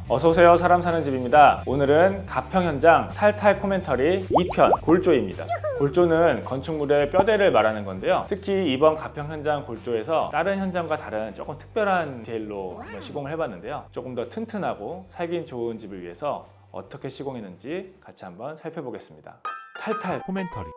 어서오세요. 사람 사는 집입니다. 오늘은 가평 현장 탈탈 코멘터리 2편 골조입니다. 골조는 건축물의 뼈대를 말하는 건데요. 특히 이번 가평 현장 골조에서 다른 현장과 다른 조금 특별한 디테일로 한번 시공을 해봤는데요. 조금 더 튼튼하고 살기 좋은 집을 위해서 어떻게 시공했는지 같이 한번 살펴보겠습니다. 탈탈 코멘터리.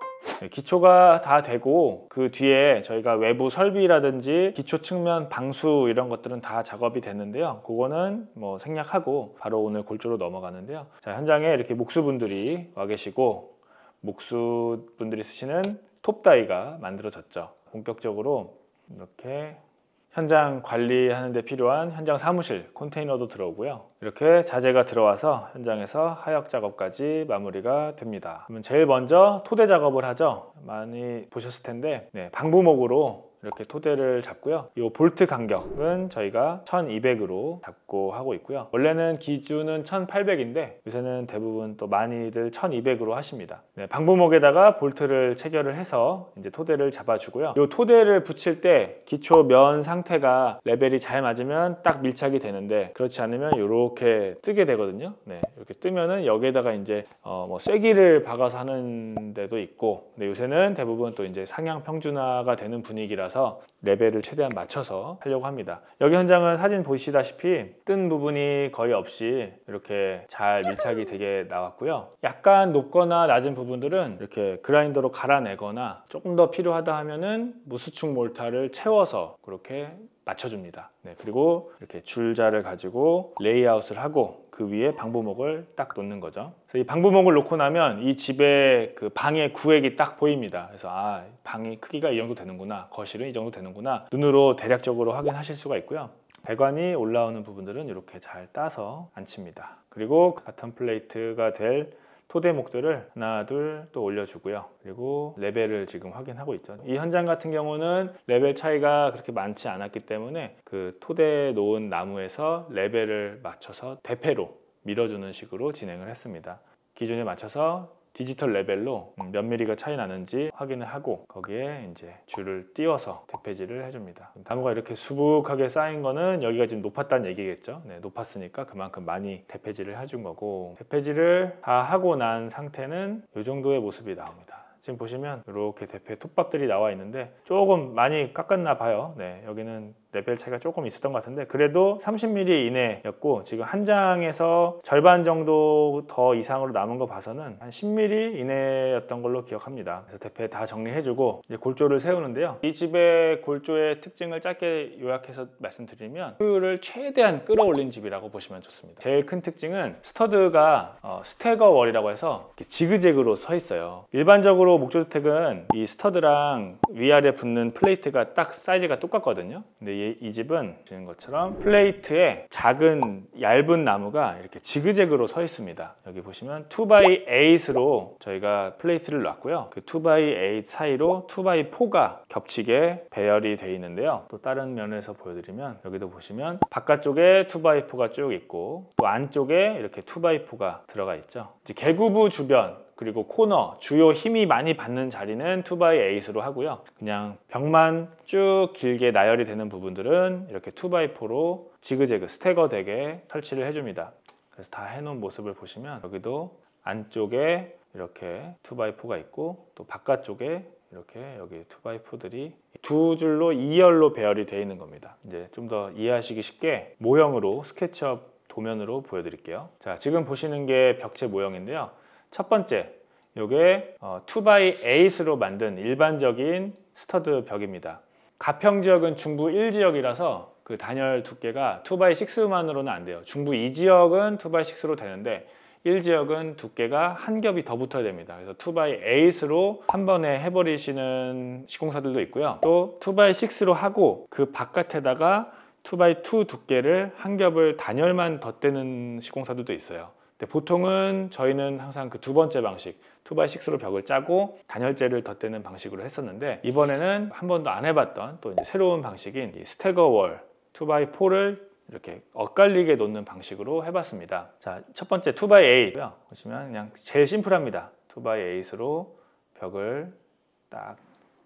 기초가 다 되고 그 뒤에 저희가 외부 설비라든지 기초 측면 방수 이런 것들은 다 작업이 됐는데요. 그거는 뭐 생략하고 바로 오늘 골조로 넘어가는데요. 자, 현장에 이렇게 목수분들이 와 계시고 목수분들이 쓰시는 톱다이가 만들어졌죠. 본격적으로 이렇게 현장 관리하는 데 필요한 현장 사무실 컨테이너도 들어오고요. 이렇게 자재가 들어와서 현장에서 하역 작업까지 마무리가 됩니다. 그러면 제일 먼저 토대 작업을 하죠. 많이 보셨을 텐데 방부목으로 이렇게 토대를 잡고요. 이 볼트 간격은 저희가 1200으로 잡고 하고 있고요. 원래는 기준은 1800인데 요새는 대부분 또 많이들 1200으로 하십니다. 방부목에다가 볼트를 체결을 해서 이제 토대를 잡아주고요. 이 토대를 붙일 때 기초 면 상태가 레벨이 잘 맞으면 딱 밀착이 되는데 그렇지 않으면 이렇게 뜨게 되거든요. 이렇게 뜨면은 여기에다가 이제 뭐 쐐기를 박아서 하는 데도 있고, 근데 요새는 대부분 또 이제 상향 평준화가 되는 분위기라서 레벨을 최대한 맞춰서 하려고 합니다. 여기 현장은 사진 보시다시피 뜬 부분이 거의 없이 이렇게 잘 밀착이 되게 나왔고요. 약간 높거나 낮은 부분들은 이렇게 그라인더로 갈아내거나 조금 더 필요하다 하면은 무수축 몰타를 채워서 그렇게 맞춰줍니다. 그리고 이렇게 줄자를 가지고 레이아웃을 하고 그 위에 방부목을 딱 놓는 거죠. 그래서 이 방부목을 놓고 나면 이 집의 그 방의 구획이 딱 보입니다. 그래서 방이 크기가 이 정도 되는구나, 거실은 이 정도 되는구나, 눈으로 대략적으로 확인하실 수가 있고요. 배관이 올라오는 부분들은 이렇게 잘 따서 앉힙니다. 그리고 바텀 플레이트가 될 토대목들을 하나 둘 또 올려주고요. 그리고 레벨을 지금 확인하고 있죠. 이 현장 같은 경우는 레벨 차이가 그렇게 많지 않았기 때문에 그 토대에 놓은 나무에서 레벨을 맞춰서 대패로 밀어주는 식으로 진행을 했습니다. 기준에 맞춰서 디지털 레벨로 몇 미리가 차이 나는지 확인을 하고 거기에 이제 줄을 띄워서 대패질을 해줍니다. 나무가 이렇게 수북하게 쌓인 거는 여기가 지금 높았다는 얘기겠죠. 높았으니까 그만큼 많이 대패질을 해준 거고, 대패질을 다 하고 난 상태는 이 정도의 모습이 나옵니다. 지금 보시면 이렇게 대패 톱밥들이 나와 있는데 조금 많이 깎았나 봐요. 여기는 레벨 차이가 조금 있었던 것 같은데 그래도 30mm 이내였고, 지금 한 장에서 절반 정도 더 이상으로 남은 거 봐서는 한 10mm 이내였던 걸로 기억합니다. 그래서 대패 다 정리해주고 이제 골조를 세우는데요. 이 집의 골조의 특징을 짧게 요약해서 말씀드리면 효율을 최대한 끌어올린 집이라고 보시면 좋습니다. 제일 큰 특징은 스터드가 스태거월이라고 해서 지그재그로 서 있어요. 일반적으로 목조주택은 이 스터드랑 위아래 붙는 플레이트가 딱 사이즈가 똑같거든요. 근데 이 집은 보시는 것처럼 플레이트에 작은 얇은 나무가 이렇게 지그재그로 서 있습니다. 여기 보시면 2x8으로 저희가 플레이트를 놨고요. 그 2x8 사이로 2x4가 겹치게 배열이 되어 있는데요. 또 다른 면에서 보여드리면 여기도 보시면 바깥쪽에 2x4가 쭉 있고 또 안쪽에 이렇게 2x4가 들어가 있죠. 이제 개구부 주변 그리고 코너, 주요 힘이 많이 받는 자리는 2x8으로 하고요. 그냥 벽만 쭉 길게 나열이 되는 부분들은 이렇게 2x4로 지그재그 스태거 되게 설치를 해줍니다. 그래서 다 해놓은 모습을 보시면 여기도 안쪽에 이렇게 2x4가 있고 또 바깥쪽에 이렇게 여기 2x4들이 두 줄로 2열로 배열이 되어 있는 겁니다. 이제 좀 더 이해하시기 쉽게 모형으로 스케치업 도면으로 보여드릴게요. 자, 지금 보시는 게 벽체 모형인데요. 첫 번째, 이게 2x8으로 만든 일반적인 스터드 벽입니다. 가평 지역은 중부 1지역이라서 그 단열 두께가 2x6만으로는 안 돼요. 중부 2지역은 2x6로 되는데 1지역은 두께가 한 겹이 더 붙어야 됩니다. 그래서 2x8으로 한 번에 해버리시는 시공사들도 있고요. 또 2x6로 하고 그 바깥에다가 2x2 두께를 한 겹을 단열만 덧대는 시공사들도 있어요. 근데 보통은 저희는 항상 그 두 번째 방식 2x6로 벽을 짜고 단열재를 덧대는 방식으로 했었는데 이번에는 한 번도 안 해봤던 또 이제 새로운 방식인 이 스태거월 2x4를 이렇게 엇갈리게 놓는 방식으로 해봤습니다. 자, 첫 번째 2x8고요. 보시면 그냥 제일 심플합니다. 2x8으로 벽을 딱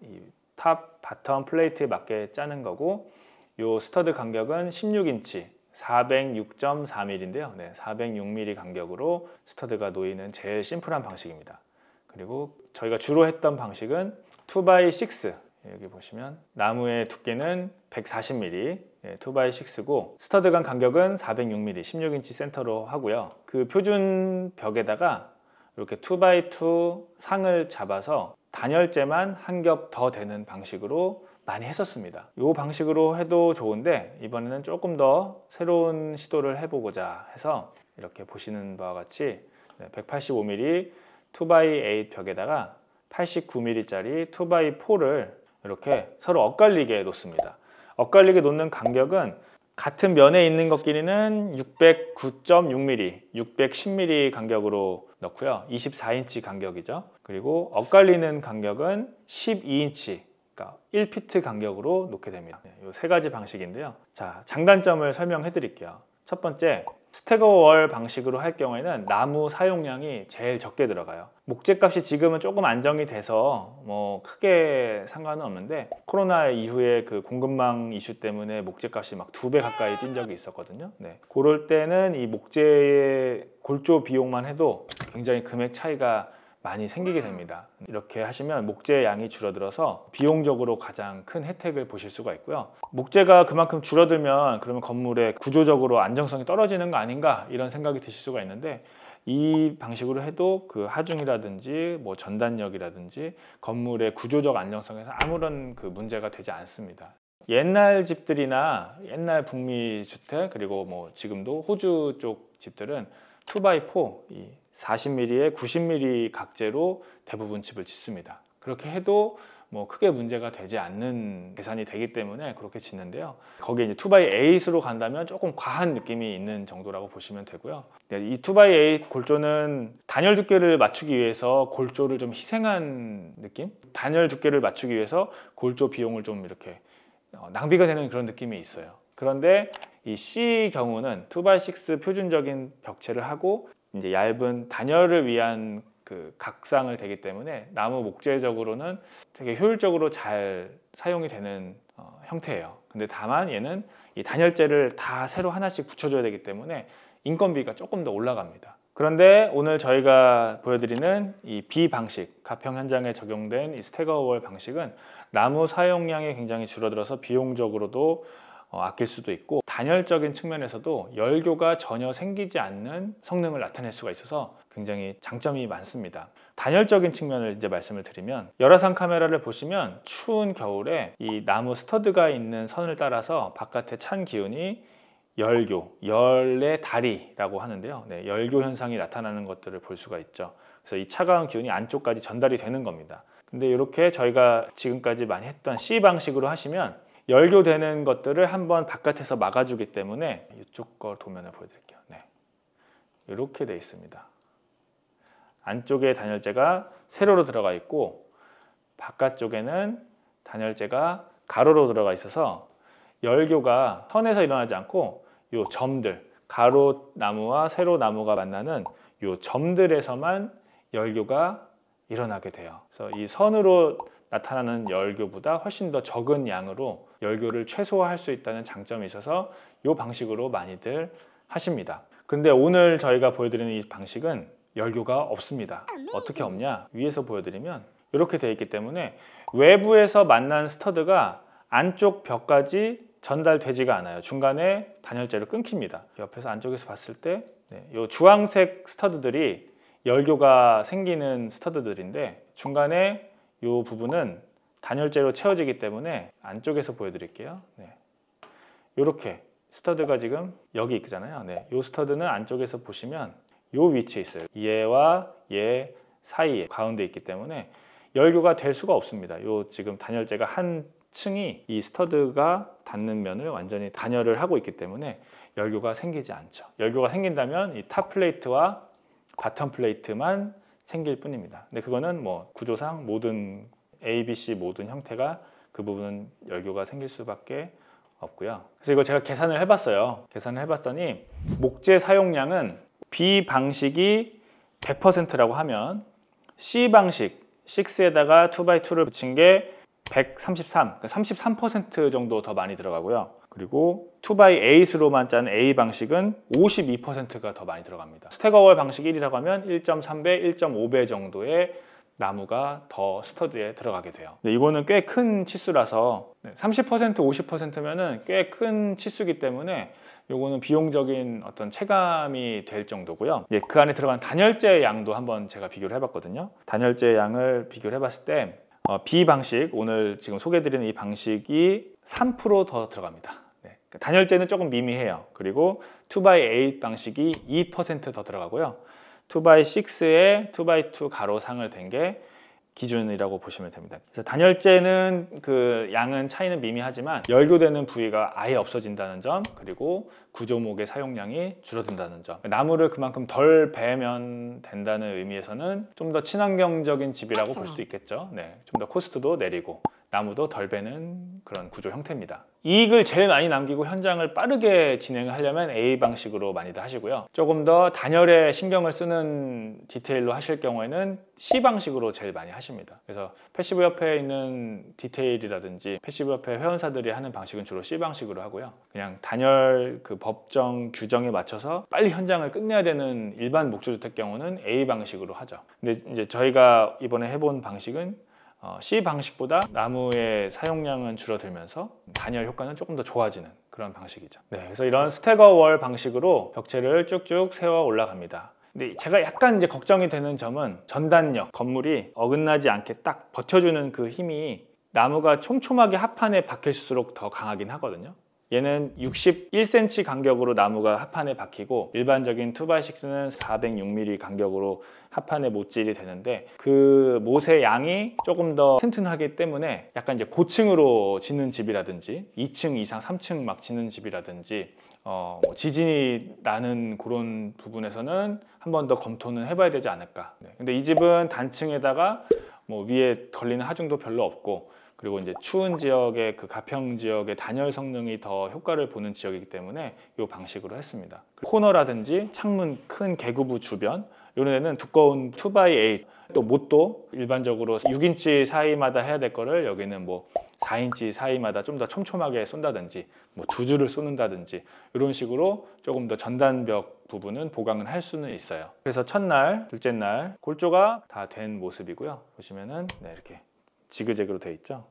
이 탑, 바텀 플레이트에 맞게 짜는 거고, 요 스터드 간격은 16인치 406.4mm인데요. 406mm 간격으로 스터드가 놓이는 제일 심플한 방식입니다. 그리고 저희가 주로 했던 방식은 2x6, 여기 보시면 나무의 두께는 140mm, 2x6고 스터드 간 간격은 406mm, 16인치 센터로 하고요. 그 표준 벽에다가 이렇게 2x2 상을 잡아서 단열재만 한 겹 더 되는 방식으로 많이 했었습니다. 이 방식으로 해도 좋은데 이번에는 조금 더 새로운 시도를 해보고자 해서 이렇게 보시는 바와 같이 185mm 2x8 벽에다가 89mm짜리 2x4를 이렇게 서로 엇갈리게 놓습니다. 엇갈리게 놓는 간격은 같은 면에 있는 것끼리는 609.6mm, 610mm 간격으로 넣고요. 24인치 간격이죠. 그리고 엇갈리는 간격은 12인치, 그러니까 1피트 간격으로 놓게 됩니다. 이 세 가지 방식인데요. 자, 장단점을 설명해 드릴게요. 첫 번째, 스태거월 방식으로 할 경우에는 나무 사용량이 제일 적게 들어가요. 목재값이 지금은 조금 안정이 돼서 뭐 크게 상관은 없는데, 코로나 이후에 그 공급망 이슈 때문에 목재값이 막 2배 가까이 뛴 적이 있었거든요. 그럴 때는 이 목재의 골조 비용만 해도 굉장히 금액 차이가 많이 생기게 됩니다. 이렇게 하시면 목재의 양이 줄어들어서 비용적으로 가장 큰 혜택을 보실 수가 있고요. 목재가 그만큼 줄어들면 그러면 건물의 구조적으로 안정성이 떨어지는 거 아닌가, 이런 생각이 드실 수가 있는데, 이 방식으로 해도 그 하중이라든지 뭐 전단력이라든지 건물의 구조적 안정성에서 아무런 그 문제가 되지 않습니다. 옛날 집들이나 옛날 북미 주택, 그리고 뭐 지금도 호주 쪽 집들은 2x4 이 40mm에 90mm 각재로 대부분 집을 짓습니다. 그렇게 해도 뭐 크게 문제가 되지 않는 계산이 되기 때문에 그렇게 짓는데요. 거기에 이제 2x8으로 간다면 조금 과한 느낌이 있는 정도라고 보시면 되고요. 이 2x8 골조는 단열 두께를 맞추기 위해서 골조를 좀 희생한 느낌? 단열 두께를 맞추기 위해서 골조 비용을 좀 이렇게 낭비가 되는 그런 느낌이 있어요. 그런데 이 C 경우는 2x6 표준적인 벽체를 하고 이제 얇은 단열을 위한 그 각상을 되기 때문에 나무 목재적으로는 되게 효율적으로 잘 사용이 되는 형태예요. 근데 다만 얘는 이 단열재를 다 새로 하나씩 붙여줘야 되기 때문에 인건비가 조금 더 올라갑니다. 그런데 오늘 저희가 보여드리는 이 B 방식, 가평 현장에 적용된 이 스태거월 방식은 나무 사용량이 굉장히 줄어들어서 비용적으로도 아낄 수도 있고, 단열적인 측면에서도 열교가 전혀 생기지 않는 성능을 나타낼 수가 있어서 굉장히 장점이 많습니다. 단열적인 측면을 이제 말씀을 드리면, 열화상 카메라를 보시면 추운 겨울에 이 나무 스터드가 있는 선을 따라서 바깥에 찬 기운이 열교, 열의 다리라고 하는데요. 열교 현상이 나타나는 것들을 볼 수가 있죠. 그래서 이 차가운 기운이 안쪽까지 전달이 되는 겁니다. 근데 이렇게 저희가 지금까지 많이 했던 C 방식으로 하시면 열교되는 것들을 한번 바깥에서 막아주기 때문에 이쪽 거 도면을 보여드릴게요. 이렇게 돼 있습니다. 안쪽에 단열재가 세로로 들어가 있고 바깥쪽에는 단열재가 가로로 들어가 있어서 열교가 선에서 일어나지 않고 요 점들, 가로 나무와 세로 나무가 만나는 요 점들에서만 열교가 일어나게 돼요. 그래서 이 선으로 나타나는 열교보다 훨씬 더 적은 양으로 열교를 최소화할 수 있다는 장점이 있어서 이 방식으로 많이들 하십니다. 그런데 오늘 저희가 보여드리는 이 방식은 열교가 없습니다. 어떻게 없냐? 위에서 보여드리면 이렇게 되어 있기 때문에 외부에서 만난 스터드가 안쪽 벽까지 전달되지가 않아요. 중간에 단열재로 끊깁니다. 옆에서 안쪽에서 봤을 때 이 주황색 스터드들이 열교가 생기는 스터드들인데, 중간에 이 부분은 단열재로 채워지기 때문에 안쪽에서 보여드릴게요. 이렇게 스터드가 지금 여기 있잖아요. 이 스터드는 안쪽에서 보시면 이 위치에 있어요. 얘와 얘 사이에 가운데 있기 때문에 열교가 될 수가 없습니다. 이 지금 단열재가 한 층이 이 스터드가 닿는 면을 완전히 단열을 하고 있기 때문에 열교가 생기지 않죠. 열교가 생긴다면 이 탑 플레이트와 바텀 플레이트만 생길 뿐입니다. 근데 그거는 뭐 구조상 모든 ABC 모든 형태가 그 부분은 열교가 생길 수밖에 없고요. 그래서 이거 제가 계산을 해봤어요. 계산을 해봤더니 목재 사용량은 B 방식이 100%라고 하면 C 방식 6에다가 2x2를 붙인 게 133, 33% 정도 더 많이 들어가고요. 그리고 2x8으로만 짠 A 방식은 52%가 더 많이 들어갑니다. 스태거월 방식 1이라고 하면 1.3배, 1.5배 정도의 나무가 더 스터드에 들어가게 돼요. 근데 이거는 꽤 큰 치수라서 30%, 50%면은 꽤 큰 치수이기 때문에 요거는 비용적인 어떤 체감이 될 정도고요. 그 안에 들어간 단열재 양도 한번 제가 비교를 해봤거든요. 단열재 양을 비교를 해봤을 때 B 방식, 오늘 지금 소개해드리는 이 방식이 3% 더 들어갑니다. 단열재는 조금 미미해요. 그리고 2x8 방식이 2% 더 들어가고요. 2x6에 2x2 가로상을 댄 게 기준이라고 보시면 됩니다. 그래서 단열재는 그 양은 차이는 미미하지만 열교되는 부위가 아예 없어진다는 점, 그리고 구조목의 사용량이 줄어든다는 점, 나무를 그만큼 덜 베면 된다는 의미에서는 좀 더 친환경적인 집이라고 볼 수도 있겠죠. 좀 더 코스트도 내리고 나무도 덜 베는 그런 구조 형태입니다. 이익을 제일 많이 남기고 현장을 빠르게 진행을 하려면 A 방식으로 많이들 하시고요. 조금 더 단열에 신경을 쓰는 디테일로 하실 경우에는 C 방식으로 제일 많이 하십니다. 그래서 패시브 협회에 있는 디테일이라든지 패시브 협회 회원사들이 하는 방식은 주로 C 방식으로 하고요. 그냥 단열 그 법정 규정에 맞춰서 빨리 현장을 끝내야 되는 일반 목조주택 경우는 A 방식으로 하죠. 근데 이제 저희가 이번에 해본 방식은 C 방식보다 나무의 사용량은 줄어들면서 단열 효과는 조금 더 좋아지는 그런 방식이죠. 그래서 이런 스태거월 방식으로 벽체를 쭉쭉 세워 올라갑니다. 근데 제가 약간 이제 걱정이 되는 점은 전단력, 건물이 어긋나지 않게 딱 버텨주는 그 힘이 나무가 촘촘하게 합판에 박힐수록 더 강하긴 하거든요. 얘는 61cm 간격으로 나무가 합판에 박히고 일반적인 2x6는 406mm 간격으로 합판에 못질이 되는데 그 못의 양이 조금 더 튼튼하기 때문에 약간 이제 고층으로 짓는 집이라든지 2층 이상 3층 막 짓는 집이라든지 지진이 나는 그런 부분에서는 한 번 더 검토는 해봐야 되지 않을까. 근데 이 집은 단층에다가 위에 걸리는 하중도 별로 없고, 그리고 이제 추운 지역의 그 가평 지역의 단열 성능이 더 효과를 보는 지역이기 때문에 이 방식으로 했습니다. 코너라든지 창문 큰 개구부 주변 이런 데는 두꺼운 2x8, 또 못도 일반적으로 6인치 사이마다 해야 될 거를 여기는 4인치 사이마다 좀 더 촘촘하게 쏜다든지 두 줄을 쏘는다든지 이런 식으로 조금 더 전단벽 부분은 보강을 할 수는 있어요. 그래서 첫날, 둘째 날 골조가 다 된 모습이고요. 보시면은 이렇게 지그재그로 되어 있죠.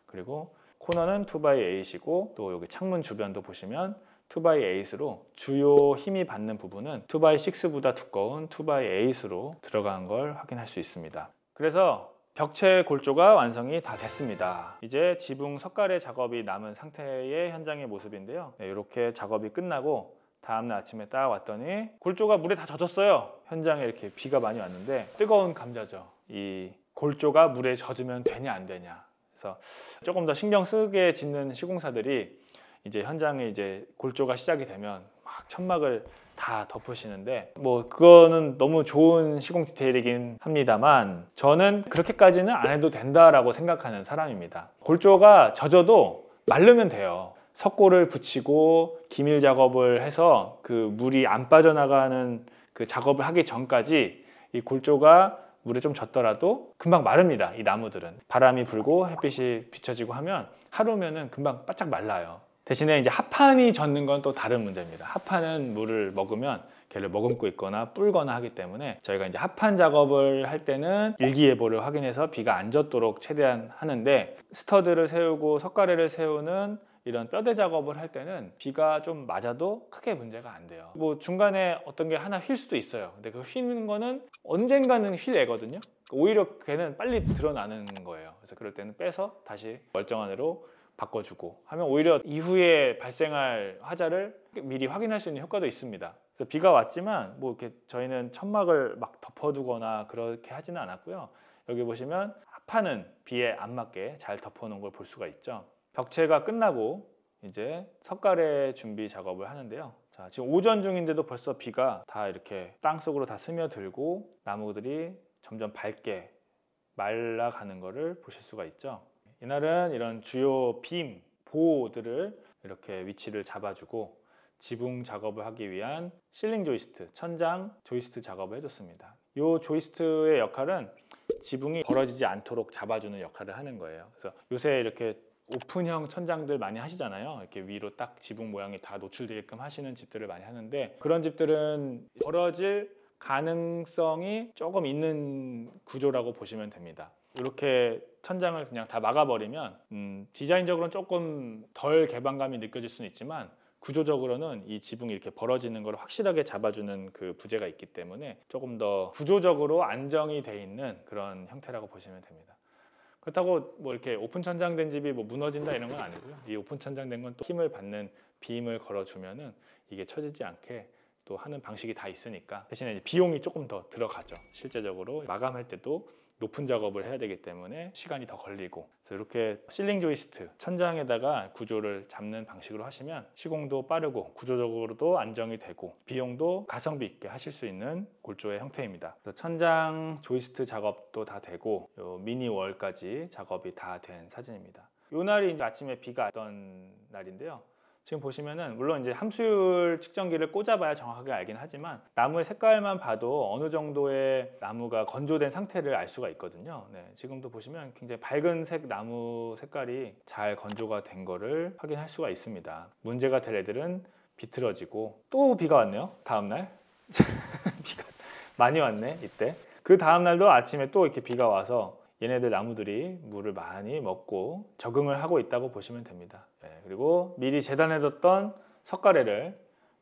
그리고 코너는 2x8이고 또 여기 창문 주변도 보시면 2x8으로 주요 힘이 받는 부분은 2x6보다 두꺼운 2x8으로 들어간 걸 확인할 수 있습니다. 그래서 벽체 골조가 완성이 다 됐습니다. 이제 지붕 석가래 작업이 남은 상태의 현장의 모습인데요. 이렇게 작업이 끝나고 다음날 아침에 딱 왔더니 골조가 물에 다 젖었어요. 현장에 이렇게 비가 많이 왔는데 뜨거운 감자죠. 이 골조가 물에 젖으면 되냐 안 되냐. 그래서 조금 더 신경 쓰게 짓는 시공사들이 이제 현장에 이제 골조가 시작이 되면 막 천막을 다 덮으시는데 그거는 너무 좋은 시공 디테일이긴 합니다만 저는 그렇게까지는 안 해도 된다라고 생각하는 사람입니다. 골조가 젖어도 마르면 돼요. 석고를 붙이고 기밀 작업을 해서 그 물이 안 빠져나가는 그 작업을 하기 전까지 이 골조가 물에 좀 젖더라도 금방 마릅니다. 이 나무들은 바람이 불고 햇빛이 비춰지고 하면 하루면은 금방 바짝 말라요. 대신에 이제 합판이 젖는 건 또 다른 문제입니다. 합판은 물을 먹으면 걔를 머금고 있거나 불거나 하기 때문에 저희가 이제 합판 작업을 할 때는 일기예보를 확인해서 비가 안 젖도록 최대한 하는데, 스터드를 세우고 석가래를 세우는 이런 뼈대 작업을 할 때는 비가 좀 맞아도 크게 문제가 안 돼요. 중간에 어떤 게 하나 휠 수도 있어요. 근데 그 휘는 거는 언젠가는 휠 애거든요. 오히려 걔는 빨리 드러나는 거예요. 그래서 그럴 때는 빼서 다시 멀쩡한 애로 바꿔주고 하면 오히려 이후에 발생할 화자를 미리 확인할 수 있는 효과도 있습니다. 그래서 비가 왔지만 이렇게 저희는 천막을 막 덮어두거나 그렇게 하지는 않았고요. 여기 보시면 합판은 비에 안 맞게 잘 덮어놓은 걸 볼 수가 있죠. 벽체가 끝나고 이제 석가래 준비 작업을 하는데요. 자, 지금 오전 중인데도 벌써 비가 다 이렇게 땅속으로 다 스며들고 나무들이 점점 밝게 말라가는 것을 보실 수가 있죠. 이날은 이런 주요 빔, 보호들을 이렇게 위치를 잡아주고 지붕 작업을 하기 위한 실링 조이스트, 천장 조이스트 작업을 해줬습니다. 이 조이스트의 역할은 지붕이 벌어지지 않도록 잡아주는 역할을 하는 거예요. 그래서 요새 이렇게 오픈형 천장들 많이 하시잖아요. 이렇게 위로 딱 지붕 모양이 다 노출되게끔 하시는 집들을 많이 하는데, 그런 집들은 벌어질 가능성이 조금 있는 구조라고 보시면 됩니다. 이렇게 천장을 그냥 다 막아버리면 디자인적으로는 조금 덜 개방감이 느껴질 수는 있지만, 구조적으로는 이 지붕이 이렇게 벌어지는 걸 확실하게 잡아주는 그 부재가 있기 때문에 조금 더 구조적으로 안정이 돼 있는 그런 형태라고 보시면 됩니다. 그렇다고 뭐 이렇게 오픈 천장된 집이 뭐 무너진다 이런 건 아니고요. 이 오픈 천장된 건 또 힘을 받는 비임을 걸어주면은 이게 처지지 않게 또 하는 방식이 다 있으니까, 대신에 비용이 조금 더 들어가죠. 실제적으로 마감할 때도 높은 작업을 해야 되기 때문에 시간이 더 걸리고, 그래서 이렇게 실링 조이스트 천장에다가 구조를 잡는 방식으로 하시면 시공도 빠르고 구조적으로도 안정이 되고 비용도 가성비 있게 하실 수 있는 골조의 형태입니다. 그래서 천장 조이스트 작업도 다 되고 요 미니 월까지 작업이 다 된 사진입니다. 요 날이 이제 아침에 비가 왔던 날인데요. 지금 보시면은 물론 이제 함수율 측정기를 꽂아봐야 정확하게 알긴 하지만 나무의 색깔만 봐도 어느 정도의 나무가 건조된 상태를 알 수가 있거든요. 네, 지금도 보시면 굉장히 밝은 색 나무 색깔이 잘 건조가 된 거를 확인할 수가 있습니다. 문제가 될 애들은 비틀어지고, 또 비가 왔네요. 다음날 비가 많이 왔네. 이때 그 다음날도 아침에 또 이렇게 비가 와서 얘네들 나무들이 물을 많이 먹고 적응을 하고 있다고 보시면 됩니다. 네, 그리고 미리 재단해뒀던 석가래를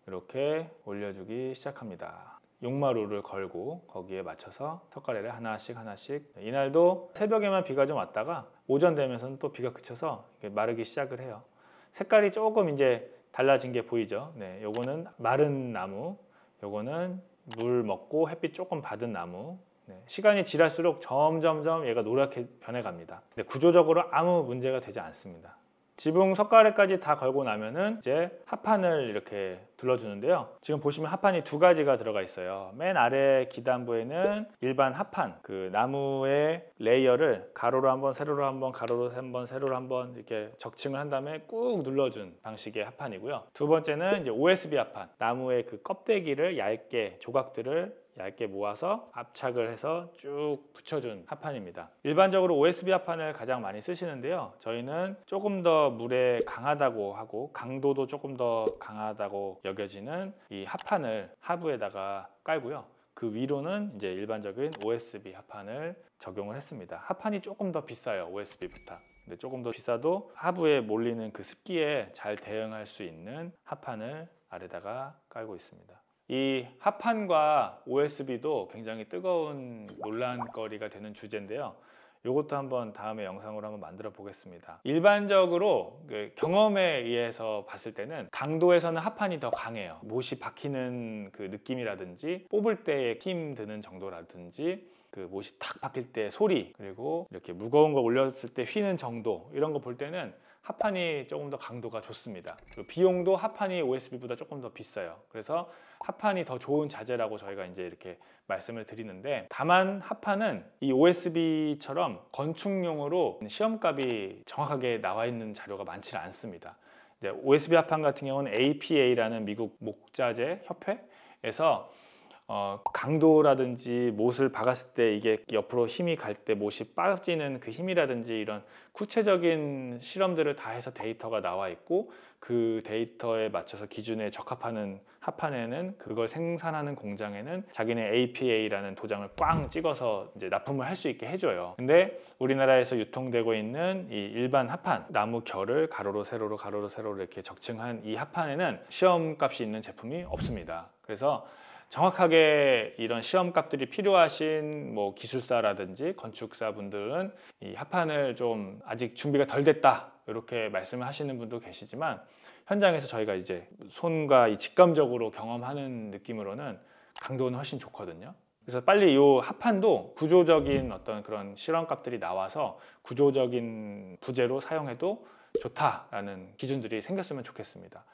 이렇게 올려주기 시작합니다. 용마루를 걸고 거기에 맞춰서 석가래를 하나씩 하나씩. 이날도 새벽에만 비가 좀 왔다가 오전 되면서는 또 비가 그쳐서 마르기 시작을 해요. 색깔이 조금 이제 달라진 게 보이죠. 네, 요거는 마른 나무, 요거는 물 먹고 햇빛 조금 받은 나무. 네, 시간이 지날수록 점점점 얘가 노랗게 변해갑니다. 근데 구조적으로 아무 문제가 되지 않습니다. 지붕 석가래까지 다 걸고 나면은 이제 합판을 이렇게 둘러주는데요. 지금 보시면 합판이 두 가지가 들어가 있어요. 맨 아래 기단부에는 일반 합판, 그 나무의 레이어를 가로로 한번, 세로로 한번, 가로로 한번, 세로로 한번 이렇게 적층을 한 다음에 꾹 눌러준 방식의 합판이고요. 두 번째는 이제 OSB 합판, 나무의 그 껍데기를 얇게, 조각들을 얇게 모아서 압착을 해서 쭉 붙여준 합판입니다. 일반적으로 OSB 합판을 가장 많이 쓰시는데요. 저희는 조금 더 물에 강하다고 하고 강도도 조금 더 강하다고 여겨지는 이 합판을 하부에다가 깔고요. 그 위로는 이제 일반적인 OSB 합판을 적용을 했습니다. 합판이 조금 더 비싸요, OSB보다. 근데 조금 더 비싸도 하부에 몰리는 그 습기에 잘 대응할 수 있는 합판을 아래다가 깔고 있습니다. 이 합판과 OSB도 굉장히 뜨거운 논란거리가 되는 주제인데요. 이것도 한번 다음에 영상으로 한번 만들어 보겠습니다. 일반적으로 경험에 의해서 봤을 때는 강도에서는 합판이 더 강해요. 못이 박히는 그 느낌이라든지 뽑을 때의 힘 드는 정도라든지 그 못이 탁 박힐 때 소리, 그리고 이렇게 무거운 거 올렸을 때 휘는 정도, 이런 거 볼 때는 합판이 조금 더 강도가 좋습니다. 그리고 비용도 합판이 OSB보다 조금 더 비싸요. 그래서 합판이 더 좋은 자재라고 저희가 이제 이렇게 말씀을 드리는데, 다만 합판은 이 OSB처럼 건축용으로 시험값이 정확하게 나와 있는 자료가 많지는 않습니다. 이제 OSB 합판 같은 경우는 APA라는 미국 목자재 협회에서 강도라든지 못을 박았을 때 이게 옆으로 힘이 갈 때 못이 빠지는 그 힘이라든지 이런 구체적인 실험들을 다 해서 데이터가 나와 있고, 그 데이터에 맞춰서 기준에 적합하는 합판에는 그걸 생산하는 공장에는 자기네 APA라는 도장을 꽝 찍어서 이제 납품을 할 수 있게 해줘요. 근데 우리나라에서 유통되고 있는 이 일반 합판, 나무 결을 가로로 세로로 가로로 세로로 이렇게 적층한 이 합판에는 시험값이 있는 제품이 없습니다. 그래서 정확하게 이런 시험값들이 필요하신 뭐 기술사라든지 건축사 분들은 이 합판을 좀 아직 준비가 덜 됐다 이렇게 말씀을 하시는 분도 계시지만, 현장에서 저희가 이제 손과 이 직감적으로 경험하는 느낌으로는 강도는 훨씬 좋거든요. 그래서 빨리 이 합판도 구조적인 어떤 그런 실험값들이 나와서 구조적인 부재로 사용해도 좋다라는 기준들이 생겼으면 좋겠습니다.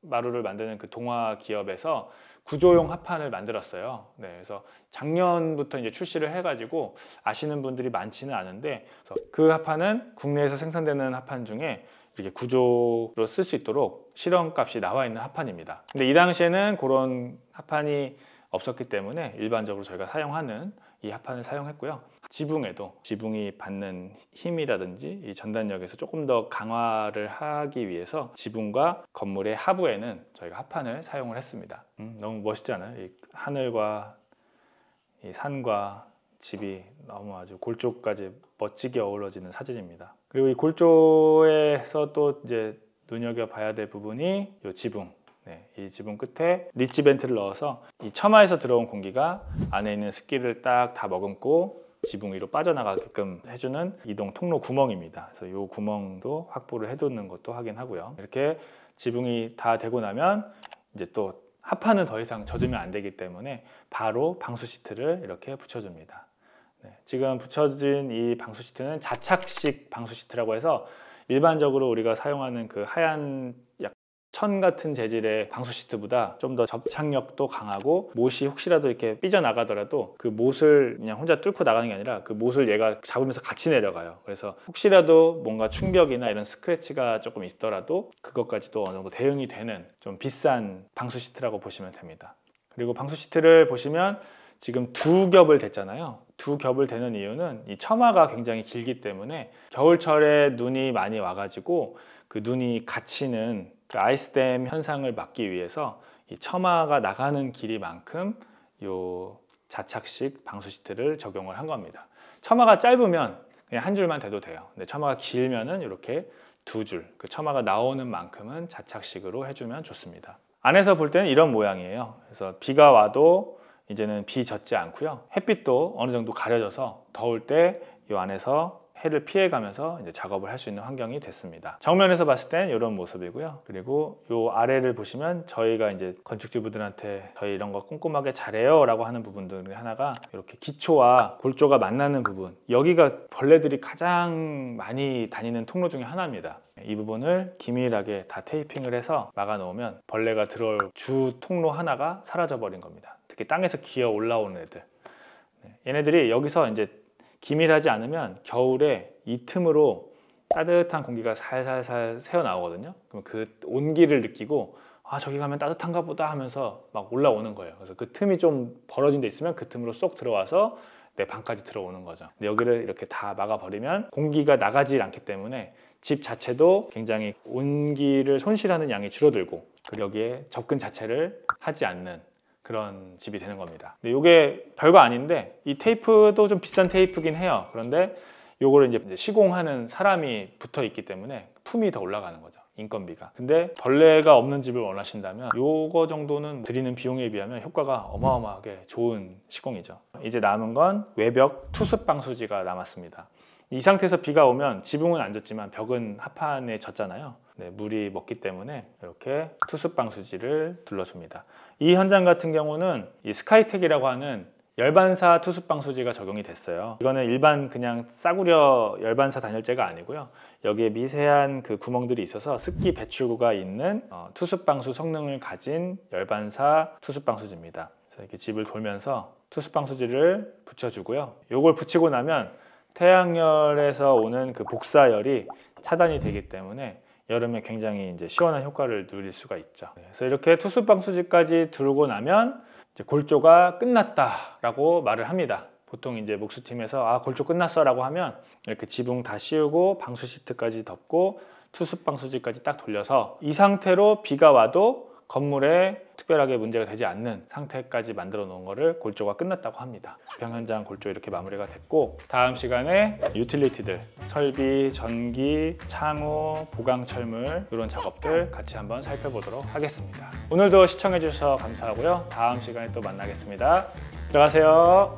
마루를 만드는 그 동화 기업에서 구조용 합판을 만들었어요. 네, 그래서 작년부터 이제 출시를 해가지고 아시는 분들이 많지는 않은데, 그래서 그 합판은 국내에서 생산되는 합판 중에 이렇게 구조로 쓸 수 있도록 실험값이 나와 있는 합판입니다. 근데 이 당시에는 그런 합판이 없었기 때문에 일반적으로 저희가 사용하는 이 합판을 사용했고요. 지붕에도 지붕이 받는 힘이라든지 이 전단력에서 조금 더 강화를 하기 위해서 지붕과 건물의 하부에는 저희가 합판을 사용을 했습니다. 너무 멋있지 않아요? 이 하늘과 이 산과 집이 너무 아주 골조까지 멋지게 어우러지는 사진입니다. 그리고 이 골조에서 또 이제 눈여겨봐야 될 부분이 이 지붕. 네, 이 지붕 끝에 리치 벤트를 넣어서 이 처마에서 들어온 공기가 안에 있는 습기를 딱 다 머금고 지붕 위로 빠져나가게끔 해주는 이동 통로 구멍입니다. 그래서 이 구멍도 확보를 해두는 것도 확인하고요. 이렇게 지붕이 다 되고 나면 이제 또 합판은 더 이상 젖으면 안 되기 때문에 바로 방수 시트를 이렇게 붙여줍니다. 네, 지금 붙여진 이 방수 시트는 자착식 방수 시트라고 해서 일반적으로 우리가 사용하는 그 하얀 천 같은 재질의 방수 시트보다 좀 더 접착력도 강하고 못이 혹시라도 이렇게 삐져나가더라도 그 못을 그냥 혼자 뚫고 나가는 게 아니라 그 못을 얘가 잡으면서 같이 내려가요. 그래서 혹시라도 뭔가 충격이나 이런 스크래치가 조금 있더라도 그것까지도 어느 정도 대응이 되는 좀 비싼 방수 시트라고 보시면 됩니다. 그리고 방수 시트를 보시면 지금 두 겹을 댔잖아요. 두 겹을 대는 이유는 이 처마가 굉장히 길기 때문에 겨울철에 눈이 많이 와가지고 그 눈이 갇히는 그 아이스댐 현상을 막기 위해서 이 처마가 나가는 길이만큼 이 자착식 방수 시트를 적용을 한 겁니다. 처마가 짧으면 그냥 한 줄만 대도 돼요. 근데 처마가 길면은 이렇게 두 줄, 그 처마가 나오는 만큼은 자착식으로 해주면 좋습니다. 안에서 볼 때는 이런 모양이에요. 그래서 비가 와도 이제는 비 젖지 않고요. 햇빛도 어느 정도 가려져서 더울 때 이 안에서 해를 피해가면서 이제 작업을 할 수 있는 환경이 됐습니다. 정면에서 봤을 땐 이런 모습이고요. 그리고 이 아래를 보시면 저희가 이제 건축주부들한테 저희 이런 거 꼼꼼하게 잘해요 라고 하는 부분들 중에 하나가 이렇게 기초와 골조가 만나는 부분, 여기가 벌레들이 가장 많이 다니는 통로 중에 하나입니다. 이 부분을 기밀하게 다 테이핑을 해서 막아 놓으면 벌레가 들어올 주 통로 하나가 사라져 버린 겁니다. 특히 땅에서 기어 올라오는 애들, 얘네들이 여기서 이제 기밀하지 않으면 겨울에 이 틈으로 따뜻한 공기가 살살살 새어 나오거든요. 그럼 그 온기를 느끼고 아 저기 가면 따뜻한가 보다 하면서 막 올라오는 거예요. 그래서 그 틈이 좀 벌어진 데 있으면 그 틈으로 쏙 들어와서 내 방까지 들어오는 거죠. 근데 여기를 이렇게 다 막아버리면 공기가 나가지 않기 때문에 집 자체도 굉장히 온기를 손실하는 양이 줄어들고 그리고 여기에 접근 자체를 하지 않는 그런 집이 되는 겁니다. 근데 이게 별거 아닌데 이 테이프도 좀 비싼 테이프긴 해요. 그런데 요거를 이제 시공하는 사람이 붙어 있기 때문에 품이 더 올라가는 거죠. 인건비가. 근데 벌레가 없는 집을 원하신다면 요거 정도는 드리는 비용에 비하면 효과가 어마어마하게 좋은 시공이죠. 이제 남은 건 외벽 투습 방수지가 남았습니다. 이 상태에서 비가 오면 지붕은 안 젖지만 벽은 합판에 젖잖아요. 네, 물이 먹기 때문에 이렇게 투습 방수지를 둘러줍니다. 이 현장 같은 경우는 이 스카이텍이라고 하는 열반사 투습 방수지가 적용이 됐어요. 이거는 일반 그냥 싸구려 열반사 단열재가 아니고요. 여기에 미세한 그 구멍들이 있어서 습기 배출구가 있는 투습 방수 성능을 가진 열반사 투습 방수지입니다. 그래서 이렇게 집을 돌면서 투습 방수지를 붙여주고요. 이걸 붙이고 나면 태양열에서 오는 그 복사열이 차단이 되기 때문에 여름에 굉장히 이제 시원한 효과를 누릴 수가 있죠. 그래서 이렇게 투습 방수지까지 두르고 나면 이제 골조가 끝났다라고 말을 합니다. 보통 이제 목수팀에서 아 골조 끝났어라고 하면 이렇게 지붕 다 씌우고 방수 시트까지 덮고 투습 방수지까지 딱 돌려서 이 상태로 비가 와도 건물에 특별하게 문제가 되지 않는 상태까지 만들어 놓은 거를 골조가 끝났다고 합니다. 가평 현장 골조 이렇게 마무리가 됐고 다음 시간에 유틸리티들, 설비, 전기, 창호, 보강 철물 이런 작업들 같이 한번 살펴보도록 하겠습니다. 오늘도 시청해 주셔서 감사하고요. 다음 시간에 또 만나겠습니다. 들어가세요.